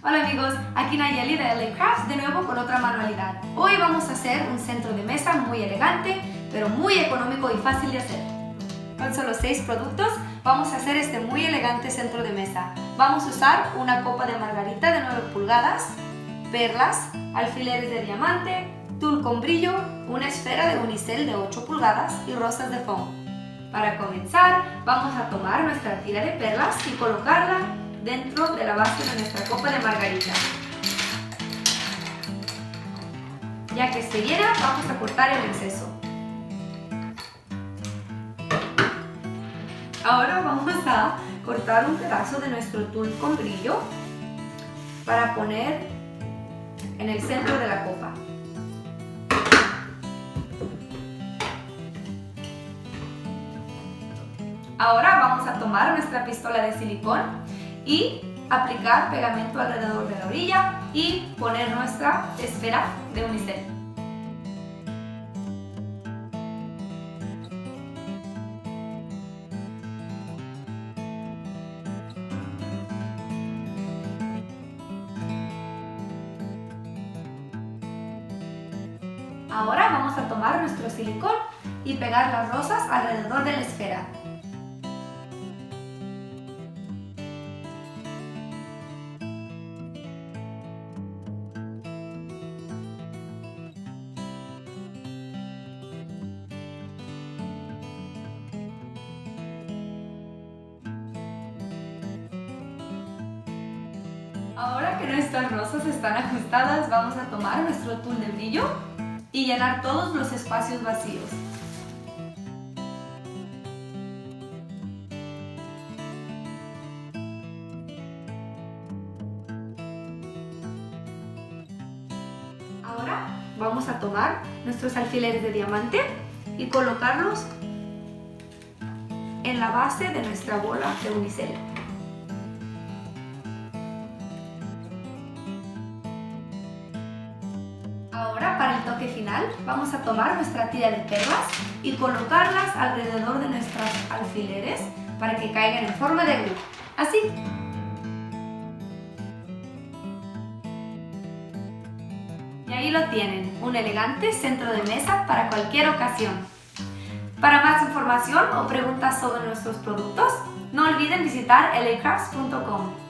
Hola amigos, aquí Nayeli de LA Crafts de nuevo con otra manualidad. Hoy vamos a hacer un centro de mesa muy elegante, pero muy económico y fácil de hacer. Con solo 6 productos vamos a hacer este muy elegante centro de mesa. Vamos a usar una copa de margarita de 9 pulgadas, perlas, alfileres de diamante, tul con brillo, una esfera de unicel de 8 pulgadas y rosas de foam. Para comenzar, vamos a tomar nuestra tira de perlas y colocarla dentro de la base de nuestra copa de margarita. Ya que esté llena, vamos a cortar el exceso. Ahora vamos a cortar un pedazo de nuestro tul con brillo para poner en el centro de la copa. Ahora vamos a tomar nuestra pistola de silicón y aplicar pegamento alrededor de la orilla y poner nuestra esfera de unicel. Ahora vamos a tomar nuestro silicón y pegar las rosas alrededor de la esfera. Ahora que nuestras rosas están ajustadas, vamos a tomar nuestro tul de brillo y llenar todos los espacios vacíos. Ahora vamos a tomar nuestros alfileres de diamante y colocarlos en la base de nuestra bola de unicel. Ahora, para el toque final, vamos a tomar nuestra tira de perlas y colocarlas alrededor de nuestros alfileres para que caigan en forma de glue. Así. Y ahí lo tienen, un elegante centro de mesa para cualquier ocasión. Para más información o preguntas sobre nuestros productos, no olviden visitar lacrafts.com.